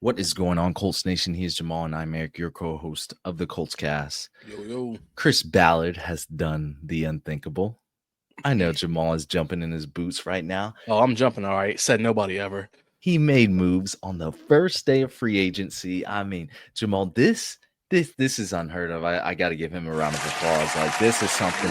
What is going on, Colts Nation? He is Jamal, and I'm Eric, your co-host of the Colts Cast. Yo. Chris Ballard has done the unthinkable. I know Jamal is jumping in his boots right now. Oh, I'm jumping. All right. Said nobody ever. He made moves on the first day of free agency. I mean, Jamal, this is unheard of. I got to give him a round of applause. Like, this is something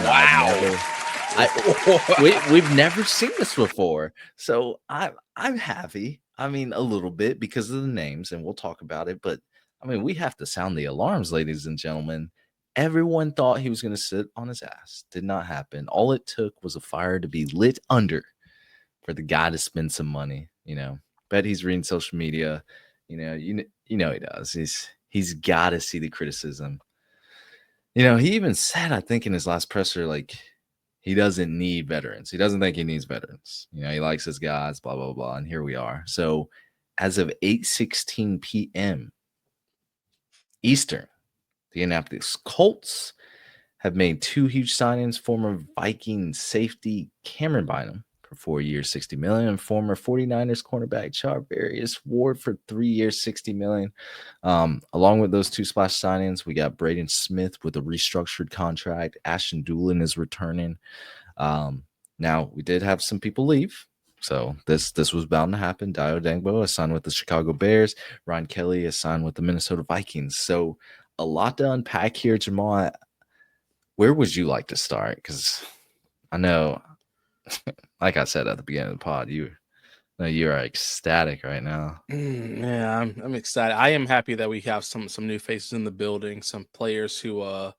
we've never seen this before. So I'm happy. I mean, a little bit because of the names, and we'll talk about it. But I mean, we have to sound the alarms, ladies and gentlemen. Everyone thought he was going to sit on his ass. Did not happen. All it took was a fire to be lit under for the guy to spend some money. Bet he's reading social media. You know he does. He's got to see the criticism. He even said, I think in his last presser, like, he doesn't need veterans. He doesn't think he needs veterans. He likes his guys, blah, blah, blah. And here we are. So as of 8:16 p.m. Eastern, the Indianapolis Colts have made two huge signings. Former Vikings safety Camryn Bynum for 4 years, $60 million. And former 49ers cornerback Charvarius Ward for 3 years, $60 million. Along with those two splash signings, we got Braden Smith with a restructured contract. Ashton Doolin is returning. Now, we did have some people leave, so this was bound to happen. Dio Dangbo is signed with the Chicago Bears. Ryan Kelly is signed with the Minnesota Vikings. So a lot to unpack here, Jamal. Where would you like to start? Because I know, like I said at the beginning of the pod, you're ecstatic right now. Yeah, I'm excited. I am happy that we have some new faces in the building, some players who I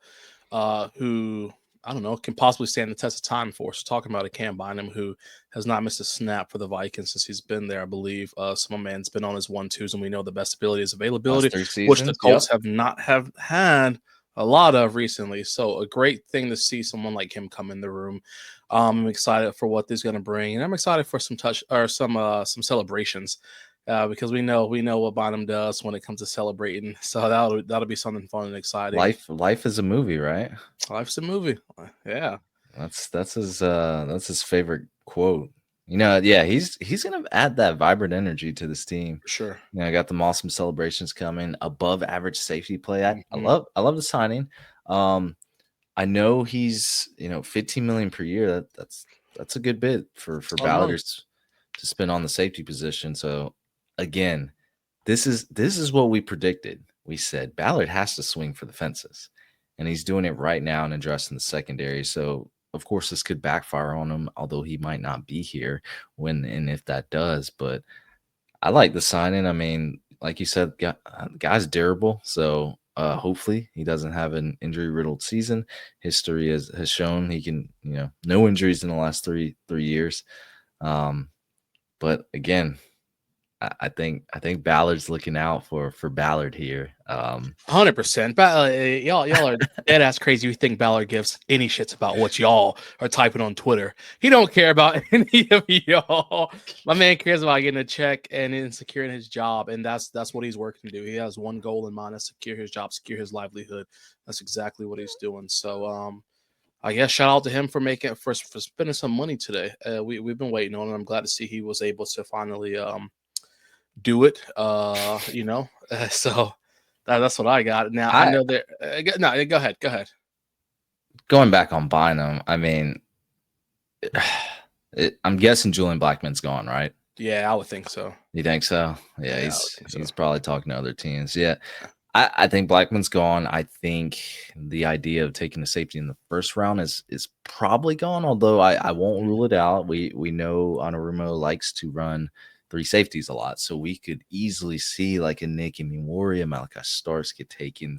don't know can possibly stand the test of time for us. Talking about a Cam Bynum who has not missed a snap for the Vikings since he's been there. I believe some man's been on his 1-2s, and we know the best ability is availability, which the Colts have not had a lot of recently. So a great thing to see someone like him come in the room. I'm excited for what this is going to bring, and I'm excited for some celebrations because we know what Bynum does when it comes to celebrating. So that'll be something fun and exciting. Life is a movie, right? Life's a movie. Yeah, that's his favorite quote. Yeah, he's gonna add that vibrant energy to this team. for sure. I got them awesome celebrations coming. Above average safety play. I love the signing. I know he's $15 million per year. That's a good bit for Ballard to spend on the safety position. So again, this is what we predicted. We said Ballard has to swing for the fences, and he's doing it right now and addressing the secondary. So of course this could backfire on him, although he might not be here when and if that does. But I like the signing. I mean, like you said, guy's durable. So hopefully he doesn't have an injury-riddled season. History has shown he can, no injuries in the last three years. But again, I think Ballard's looking out for Ballard here. 100%. Y'all are dead ass crazy. You think Ballard gives any shits about what y'all are typing on Twitter? He don't care about any of y'all. My man cares about getting a check and securing his job, and that's what he's working to do. He has one goal in mind: to secure his job, secure his livelihood. That's exactly what he's doing. So, I guess shout out to him for spending some money today. We've been waiting on it. I'm glad to see he was able to finally do it. So. That's what I got. Now I know that. No, go ahead. Going back on Bynum, I mean, I'm guessing Julian Blackmon's gone, right? Yeah, I would think so. You think so? Yeah, he's probably talking to other teams. Yeah, I think Blackmon's gone. I think the idea of taking the safety in the first round is probably gone. Although I won't rule it out. We know Anarumo likes to run 3 safeties a lot, so we could easily see like a Nick Imiwori, Malachi Starks get taken,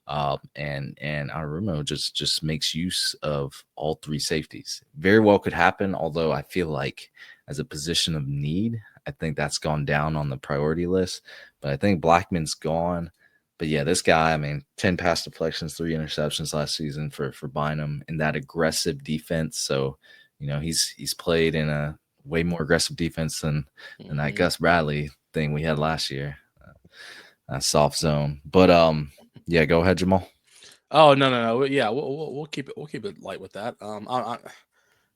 and Anarumo just makes use of all 3 safeties. Very well could happen, although I feel like as a position of need, I think that's gone down on the priority list. But I think Blackmon's gone. But yeah, this guy, I mean, 10 pass deflections, 3 interceptions last season for Bynum in that aggressive defense. So, he's played in a way more aggressive defense than that Gus Bradley thing we had last year. Soft zone. But yeah, go ahead, Jamal. Oh no. Yeah, we'll keep it light with that.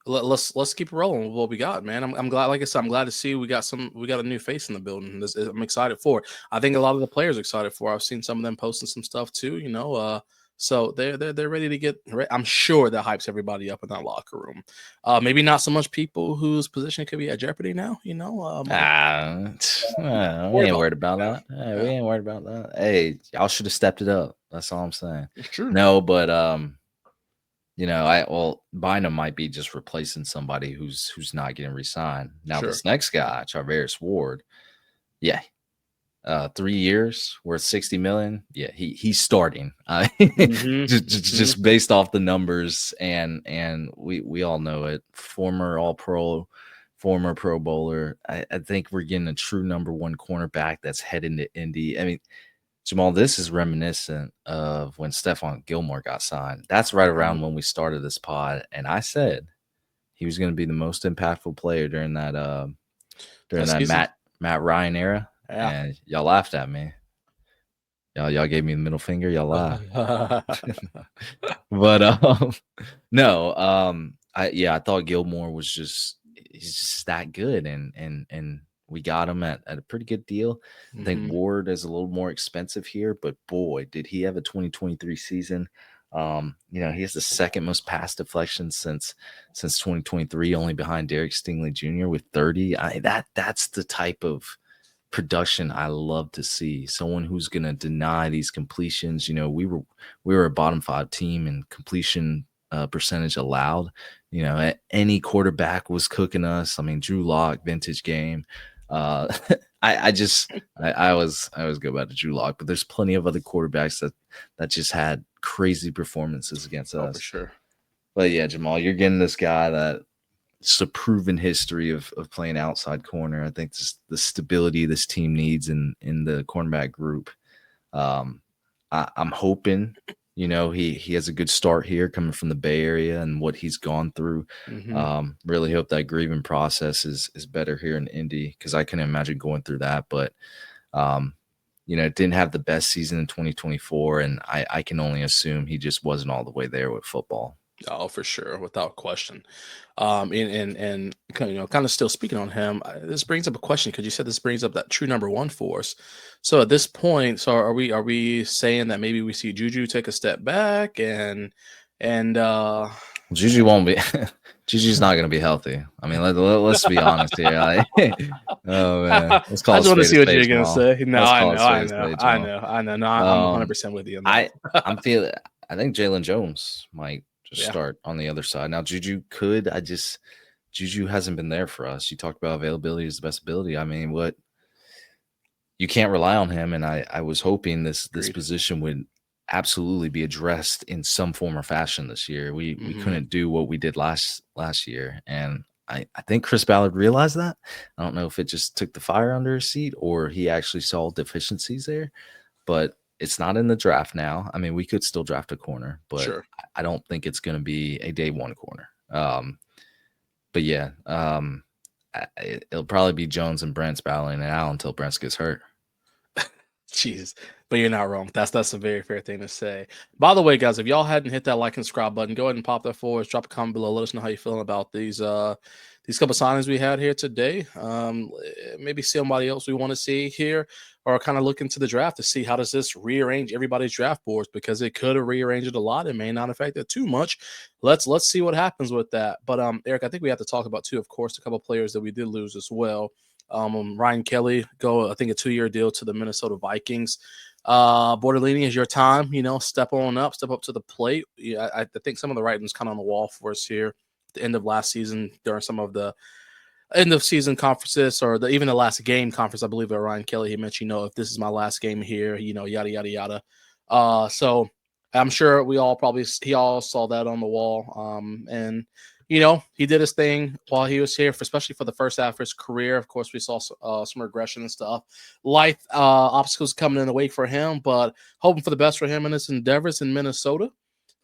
Let's keep rolling with what we got, man. I'm glad, like I said, I'm glad to see we got a new face in the building. I'm excited for it. I think a lot of the players are excited for it. I've seen some of them posting some stuff too, so they're ready to get. I'm sure that hypes everybody up in that locker room. Maybe not so much people whose position could be at jeopardy now. We ain't worried about that. We ain't worried about that. Hey, y'all should have stepped it up. That's all I'm saying. It's true. No, but Bynum might be just replacing somebody who's not getting re-signed. Now this next guy, Charvarius Ward, 3 years worth $60 million. Yeah, he's starting. Just based off the numbers, and we all know it. Former All-Pro, former Pro Bowler. I think we're getting a true number one cornerback that's heading to Indy. I mean, Jamal, this is reminiscent of when Stephon Gilmore got signed. That's right around when we started this pod, and I said he was going to be the most impactful player during that Matt Ryan era. Yeah. And y'all laughed at me. Y'all gave me the middle finger. Y'all laughed. But I thought Gilmore was he's just that good, and we got him at a pretty good deal. I think Ward is a little more expensive here, but boy, did he have a 2023 season. He has the second most pass deflections since 2023, only behind Derek Stingley Jr. with 30. That's the type of production I love to see. Someone who's going to deny these completions. We were a bottom 5 team in completion percentage allowed. Any quarterback was cooking us. I mean, Drew Lock, vintage game. I always go back to Drew Lock, but there's plenty of other quarterbacks that just had crazy performances against us. For sure. But yeah, Jamal, you're getting this guy that it's a proven history of playing outside corner. I think the stability this team needs in the cornerback group. I'm hoping, he has a good start here coming from the Bay Area and what he's gone through. Really hope that grieving process is better here in Indy, because I couldn't imagine going through that. But, didn't have the best season in 2024, and I can only assume he just wasn't all the way there with football. Oh, for sure, without question. And kind of still speaking on him, this brings up a question, because you said this brings up that true number one for us. So at this point, are we saying that maybe we see Juju take a step back and Juju won't be Juju's not going to be healthy. I mean, let's be honest here. Oh man, I just want to see what you're going to say. No, I know. No, I'm 100% with you. I think Jalen Jones might start on the other side. Now Juju Juju hasn't been there for us. You talked about availability is the best ability. I mean, you can't rely on him, and I was hoping this position would absolutely be addressed in some form or fashion this year. We couldn't do what we did last year, and I think Chris Ballard realized that. I don't know if it just took the fire under his seat or he actually saw deficiencies there, but it's not in the draft now. I mean, we could still draft a corner, but sure. I don't think it's going to be a day one corner. But yeah, it'll probably be Jones and Brent's battling it out until Brent gets hurt. Jeez, but you're not wrong. That's a very fair thing to say. By the way, guys, if y'all hadn't hit that like and subscribe button, go ahead and pop that for us. Drop a comment below. Let us know how you're feeling about these couple signings we had here today. Maybe somebody else we want to see here, or kind of look into the draft to see how does this rearrange everybody's draft boards, because it could have rearranged it a lot. It may not affect it too much. Let's see what happens with that. But Eric, I think we have to talk about too, of course, a couple of players that we did lose as well. Ryan Kelly I think a 2-year deal to the Minnesota Vikings. Bortolini, is your time, step up to the plate. Yeah, I think some of the writing's kind of on the wall for us here at the end of last season, during some of the end of season conferences, or even the last game conference, I believe, at Ryan Kelly. He mentioned, if this is my last game here, yada, yada, yada. So I'm sure he all saw that on the wall. And he did his thing while he was here, especially for the first half of his career. Of course, we saw some regression and stuff. Life obstacles coming in the wake for him, but hoping for the best for him in his endeavors in Minnesota.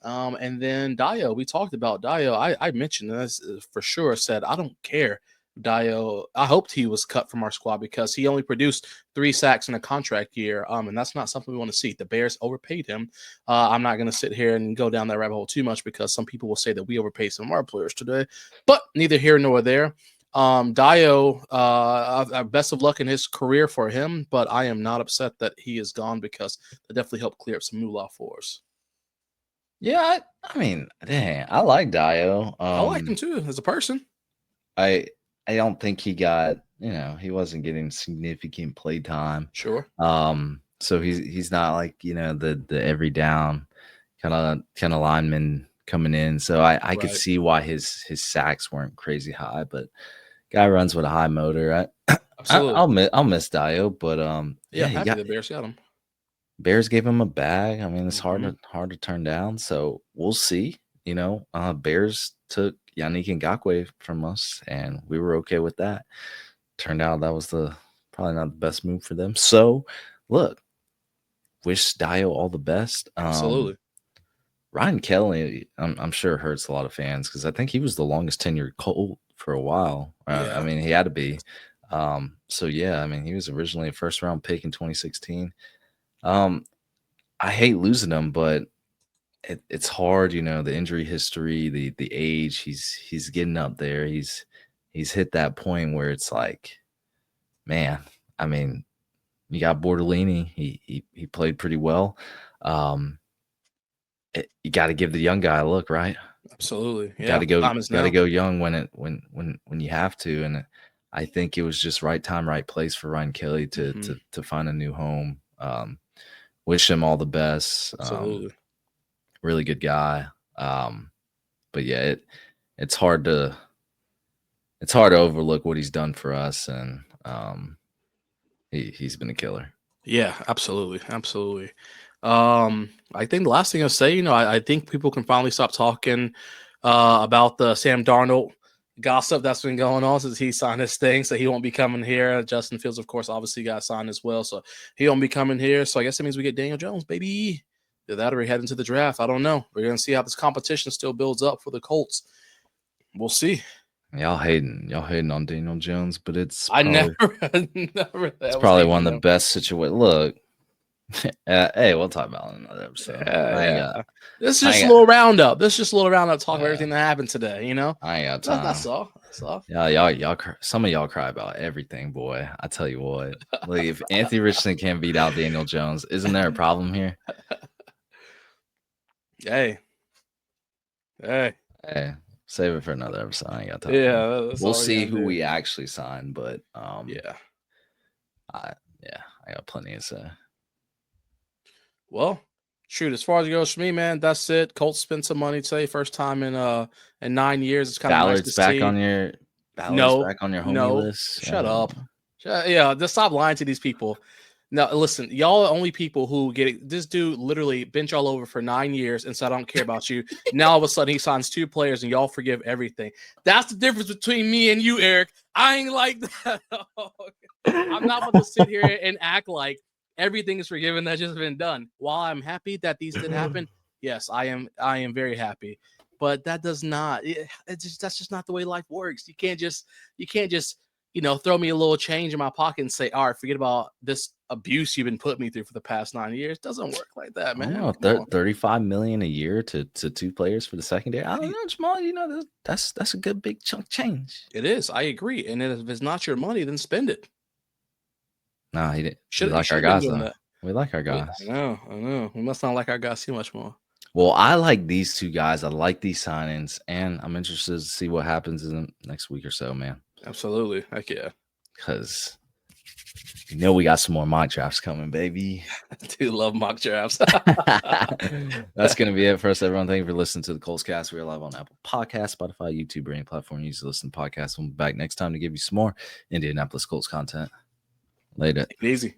And then Dio, we talked about Dio. I mentioned this for sure, said, I don't care Dio, I hoped he was cut from our squad because he only produced 3 sacks in a contract year, and that's not something we want to see. The Bears overpaid him. I'm not going to sit here and go down that rabbit hole too much because some people will say that we overpaid some of our players today, but neither here nor there. Dio, best of luck in his career for him, but I am not upset that he is gone because that definitely helped clear up some moolah for us. Yeah, I mean, dang, I like Dio. I like him too as a person. I don't think he got, he wasn't getting significant play time. Sure. So he's not like, the every down kind of lineman coming in. So I could see why his sacks weren't crazy high, but guy runs with a high motor. Absolutely. I'll miss Dio, but happy the Bears got him. Bears gave him a bag. I mean, it's hard to turn down. So we'll see. Bears took Yannick Ngakoue from us, and we were okay with that. Turned out that was probably not the best move for them. So, look, wish Dio all the best. Absolutely. Ryan Kelly, I'm sure hurts a lot of fans because I think he was the longest tenured Colt for a while. I mean, he had to be. So yeah, I mean, he was originally a first round pick in 2016. I hate losing him, but it's hard, the injury history, the age. He's getting up there. He's hit that point where it's like, man, I mean, you got Bortolini. He played pretty well. You got to give the young guy a look, right? Absolutely. Yeah. Got to go young when you have to. And I think it was just right time, right place for Ryan Kelly to find a new home. Wish him all the best. Absolutely. Really good guy. But yeah, it's hard to overlook what he's done for us, and he's been a killer. Yeah, absolutely. Absolutely. I think the last thing I'll say, I think people can finally stop talking about the Sam Darnold gossip that's been going on since he signed his thing, so he won't be coming here. Justin Fields, of course, obviously got signed as well, so he won't be coming here. So I guess that means we get Daniel Jones, baby. Either that or we head into the draft. I don't know. We're gonna see how this competition still builds up for the Colts. We'll see. Y'all hating on Daniel Jones, but it's probably, it's probably one of the best situations. Look. Hey, we'll talk about it in another episode. This is just a little roundup. Talk about everything that happened today. I ain't got time. That's all. Yeah, y'all. Some of y'all cry about everything, boy. I tell you what. Like, if Anthony Richardson can't beat out Daniel Jones, isn't there a problem here? Hey. Save it for another episode. I ain't got time. Yeah, we'll see who we actually sign, but I got plenty to say. Well, shoot, as far as it goes for me, man, that's it. Colts spent some money today, first time in 9 years. It's kind of nice to see. Ballard's back on your homie list. Shut up. Just stop lying to these people. Now, listen, y'all are the only people who get it. This dude literally bench all over for 9 years and said, I don't care about you. Now, all of a sudden, he signs 2 players and y'all forgive everything. That's the difference between me and you, Eric. I ain't like that. I'm not going to sit here and act like everything is forgiven that's just been done. While I'm happy that these did happen, yes, I am very happy. But that does not. That's just not the way life works. You can't just throw me a little change in my pocket and say, all right, forget about this abuse you've been putting me through for the past 9 years. It doesn't work like that, man. I don't know, $35 million a year to 2 players for the secondary. I don't know, Jamal. That's a good big chunk change. It is. I agree. And if it's not your money, then spend it. No, he didn't. We like our guys, though. We like our guys. I know. We must not like our guys too much more. Well, I like these 2 guys. I like these signings, and I'm interested to see what happens in the next week or so, man. Absolutely. Heck yeah. Because we got some more mock drafts coming, baby. I do love mock drafts. That's going to be it for us, everyone. Thank you for listening to the Colts Cast. We are live on Apple Podcasts, Spotify, YouTube, or any platform you use to listen to podcasts. We'll be back next time to give you some more Indianapolis Colts content. Later. Easy.